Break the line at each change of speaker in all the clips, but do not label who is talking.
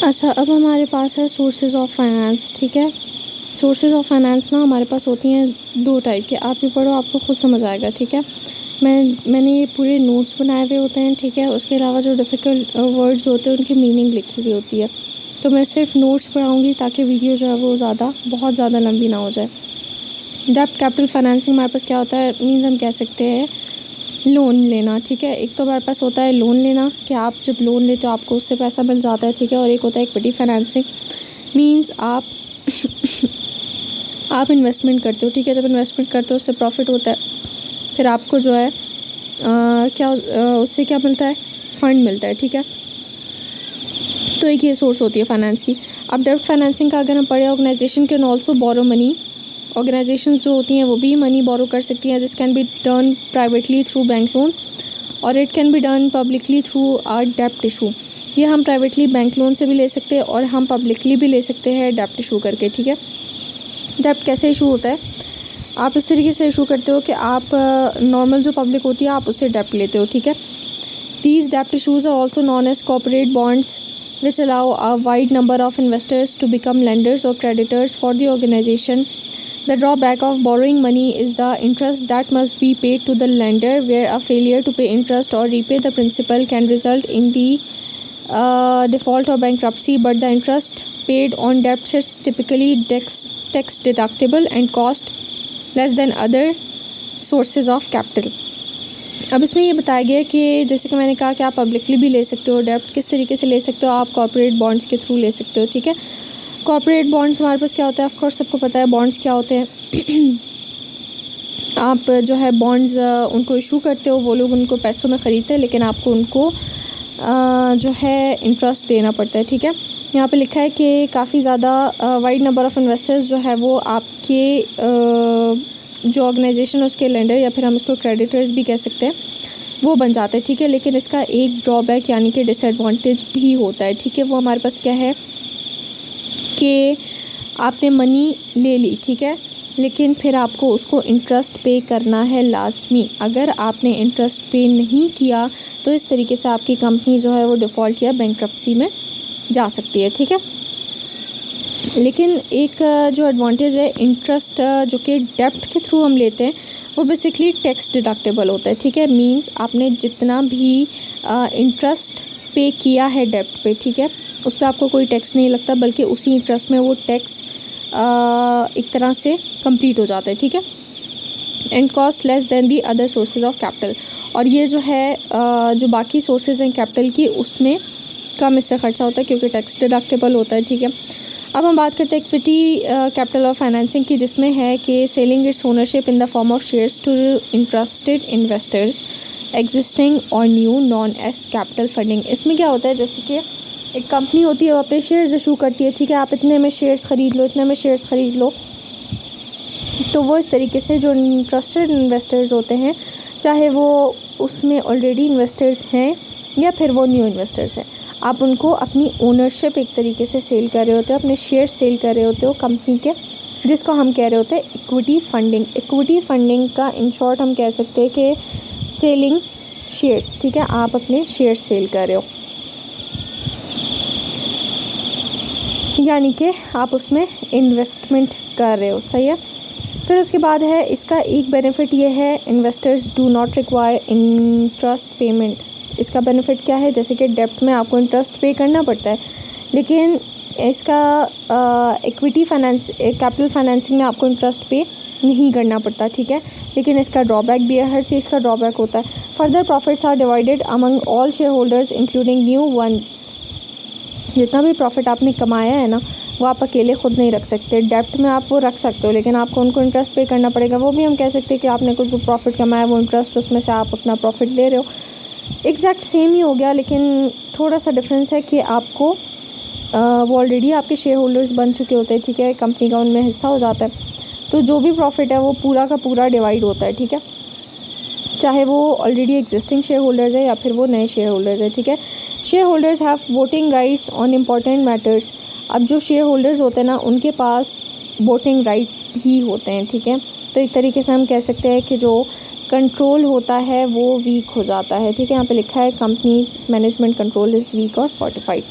अच्छा, अब हमारे पास है सोर्सेज ऑफ फाइनेंस। ठीक है, सोर्सेज ऑफ फाइनेंस ना हमारे पास होती हैं 2 टाइप के। आप भी पढ़ो, आपको खुद समझ आएगा। ठीक है, मैंने ये पूरे नोट्स बनाए हुए होते हैं। ठीक है, उसके अलावा जो डिफ़िकल्ट वर्ड्स होते हैं उनकी मीनिंग लिखी हुई होती है। तो मैं सिर्फ नोट्स पढ़ाऊँगी ताकि वीडियो जो है वो बहुत ज़्यादा लंबी ना हो जाए। डेब्ट कैपिटल फाइनेंसिंग हमारे पास क्या होता है, मीन्स हम कह सकते हैं लोन लेना। ठीक है, एक तो हमारे पास होता है लोन लेना कि आप जब लोन लेते हो आपको उससे पैसा मिल जाता है। ठीक है, और एक होता है इक्विटी फाइनेंसिंग, मीन्स आप आप इन्वेस्टमेंट करते हो। ठीक है, जब इन्वेस्टमेंट करते हो उससे प्रॉफिट होता है, फिर आपको जो है उससे क्या मिलता है, फ़ंड मिलता है। ठीक है, तो एक ये सोर्स होती है फाइनेंस की। अब डेब्ट फाइनेंसिंग का अगर हम पढ़े, organization can also borrow money. Organization जो होती हैं वो भी मनी बोरो कर सकती हैं। This can be done privately through bank loans और it can be done publicly through our डेब्ट इशू। ये हम प्राइवेटली बैंक लोन से भी ले सकते हैं और हम पब्लिकली भी ले सकते हैं डेब्ट इशू करके। ठीक है, डेब्ट कैसे इशू होता है, आप इस तरीके से इशू करते हो कि आप नॉर्मल जो पब्लिक होती है आप उससे डेब्ट लेते हो। ठीक है, दीज डेब्ट issues are also known as corporate bonds which allow a wide number of investors to become lenders or creditors for the organization. The drawback of borrowing money is the interest that must be paid to the lender, where a failure to pay interest or repay the principal can result in the default or bankruptcy. But the interest paid on debts is typically tax deductible and cost less than other sources of capital. अब इसमें ये बताया गया कि जैसे कि मैंने कहा कि आप पब्लिकली भी ले सकते हो डेब्ट। किस तरीके से ले सकते हो, आप कॉर्पोरेट बॉन्ड्स के थ्रू ले सकते हो। ठीक है, कॉर्पोरेट बॉन्ड्स हमारे पास क्या होता है, ऑफ कोर्स सबको पता है बॉन्ड्स क्या होते हैं। आप जो है बॉन्ड्स उनको इशू करते हो, वो लोग उनको पैसों में ख़रीदते हैं, लेकिन आपको उनको जो है इंटरेस्ट देना पड़ता है। ठीक है, यहाँ पे लिखा है कि काफ़ी ज़्यादा वाइड नंबर ऑफ़ इन्वेस्टर्स जो है वो आपके जो ऑर्गेनाइजेशन है उसके लेंडर या फिर हम उसको क्रेडिटर्स भी कह सकते हैं, वो बन जाते हैं। ठीक है, लेकिन इसका एक ड्रॉबैक यानी कि डिसएडवांटेज भी होता है। ठीक है, वो हमारे पास क्या है कि आपने मनी ले ली, ठीक है, लेकिन फिर आपको उसको इंटरेस्ट पे करना है लाजमी। अगर आपने इंटरेस्ट पे नहीं किया तो इस तरीके से आपकी कंपनी जो है वो डिफ़ॉल्ट या बैंक्रप्सी में जा सकती है। ठीक है, लेकिन एक जो एडवांटेज है इंटरेस्ट जो कि डेब्ट के थ्रू हम लेते हैं वो बेसिकली टैक्स डिडक्टेबल होता है। ठीक है, मींस आपने जितना भी इंटरेस्ट पे किया है डेब्ट पे, ठीक है, उस पर आपको कोई टैक्स नहीं लगता, बल्कि उसी इंटरेस्ट में वो टैक्स एक तरह से कंप्लीट हो जाता है। ठीक है, and cost less than the other sources of capital. और ये जो है जो बाकी सोर्सेज हैं कैपिटल की उसमें कम इससे ख़र्चा होता है क्योंकि टैक्स डिडक्टेबल होता है। ठीक है, अब हम बात करते हैं इक्विटी कैपिटल और फाइनेंसिंग की, जिसमें है कि selling its ownership in the form of shares to interested investors existing और new known as capital funding. इसमें क्या होता है, जैसे कि एक कंपनी होती है वो अपने शेयर्स इशू करती है। ठीक है, आप इतने में शेयर्स ख़रीद लो, इतने में शेयर्स ख़रीद लो, तो वो इस तरीके से जो इंटरेस्टेड इन्वेस्टर्स होते हैं, चाहे वो उसमें ऑलरेडी इन्वेस्टर्स हैं या फिर वो न्यू इन्वेस्टर्स हैं, आप उनको अपनी ओनरशिप एक तरीके से सेल कर रहे होते हो, अपने शेयर सेल कर रहे होते हो कंपनी के, जिसको हम कह रहे होते हैं इक्विटी फंडिंग। इक्विटी फंडिंग का इन शॉर्ट हम कह सकते हैं कि सेलिंग शेयर्स। ठीक है, आप अपने शेयर सेल कर रहे हो, यानी कि आप उसमें इन्वेस्टमेंट कर रहे हो। सही है, फिर उसके बाद है इसका एक बेनिफिट ये है, investors do not require interest payment. इसका बेनिफिट क्या है, जैसे कि डेब्ट में आपको इंटरेस्ट पे करना पड़ता है, लेकिन इसका इक्विटी फाइनेंस कैपिटल फाइनेंसिंग में आपको इंटरेस्ट पे नहीं करना पड़ता। ठीक है, लेकिन इसका ड्रॉबैक भी है, हर चीज़ का ड्रॉबैक होता है। Further profits are divided among all share holders including new ones. जितना भी प्रॉफिट आपने कमाया है ना वो आप अकेले ख़ुद नहीं रख सकते। डेब्ट में आप वो रख सकते हो, लेकिन आपको उनको इंटरेस्ट पे करना पड़ेगा। वो भी हम कह सकते हैं कि आपने कुछ जो प्रॉफिट कमाया वो इंटरेस्ट उसमें से आप अपना प्रॉफिट ले रहे हो। एग्जैक्ट सेम ही हो गया, लेकिन थोड़ा सा डिफरेंस है कि आपको वो ऑलरेडी आपके शेयर होल्डर्स बन चुके होते हैं। ठीक है, कंपनी का उनमें हिस्सा हो जाता है, तो जो भी प्रॉफिट है वो पूरा का पूरा डिवाइड होता है। ठीक है, चाहे वो ऑलरेडी एग्जिस्टिंग शेयर होल्डर्स है या फिर वो नए शेयर होल्डर्स है। ठीक है, share holders have voting rights on important matters. अब जो शेयर होल्डर्स होते हैं ना उनके पास वोटिंग राइट्स भी होते हैं। ठीक है, तो एक तरीके से हम कह सकते हैं कि जो कंट्रोल होता है वो वीक हो जाता है, ठीक है। यहाँ पे लिखा है companies management control is week और फोर्टिफाइड,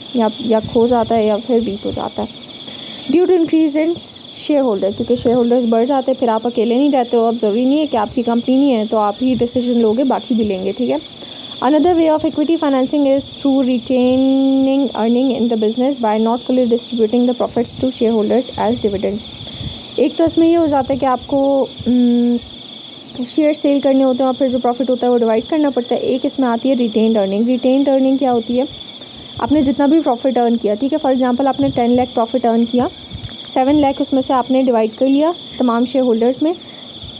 या खो जाता है या फिर वीक हो जाता है। Due to increase in share holder, क्योंकि शेयर होल्डर्स बढ़ जाते हैं, फिर आप अकेले नहीं रहते हो, अब ज़रूरी नहीं है कि आपकी कंपनी नहीं है तो आप ही डिसीजन लोगे, बाकी भी लेंगे, ठीक है। Another way of equity financing is through retaining earning in the business by not fully distributing the profits to share holders as dividends. एक तो इसमें ये हो जाता है कि आपको शेयर सेल करने होते हैं और फिर जो प्रॉफिट होता है वो डिवाइड करना पड़ता है। एक इसमें आती है रिटेन्ड अर्निंग। रिटेन्ड अर्निंग क्या होती है, आपने जितना भी प्रॉफिट अर्न किया, ठीक है, फॉर एग्जांपल आपने 10 लाख प्रॉफिट अर्न किया, 7 लाख उसमें से आपने डिवाइड कर लिया तमाम शेयर होल्डर्स में,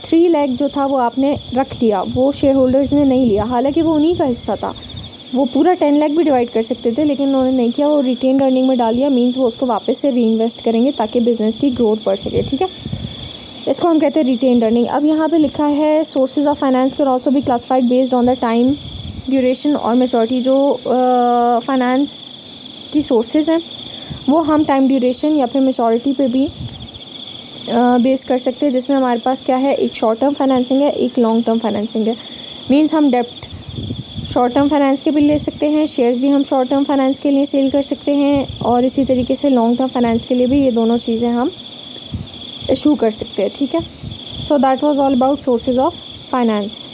3 लाख जो था वो आपने रख लिया, वो शेयर होल्डर्स ने नहीं लिया, हालांकि वो उन्हीं का हिस्सा था, वो पूरा 10 लाख भी डिवाइड कर सकते थे लेकिन उन्होंने नहीं किया, वो रिटेन्ड अर्निंग में डाल दिया। मीन्स वो उसको वापस से री इन्वेस्ट करेंगे ताकि बिज़नेस की ग्रोथ बढ़ सके, ठीक है। इसको हम कहते हैं रिटेन्ड अर्निंग। अब यहाँ पे लिखा है sources of finance can also be classified based on the time duration और मैच्योरिटी। जो फाइनेंस की सोर्सेज हैं वो हम टाइम ड्यूरेशन या फिर मैच्योरिटी पे भी बेस कर सकते हैं, जिसमें हमारे पास क्या है, एक शॉर्ट टर्म फाइनेंसिंग है, एक लॉन्ग टर्म फाइनेंसिंग है। मीन्स हम डेप्ट शॉर्ट टर्म फाइनेंस के भी ले सकते हैं, शेयर्स भी हम शॉर्ट टर्म फाइनेंस के लिए सेल कर सकते हैं, और इसी तरीके से लॉन्ग टर्म फाइनेंस के लिए भी ये दोनों चीज़ें हम इशू कर सकते हैं, ठीक है। So that was all about sources of finance.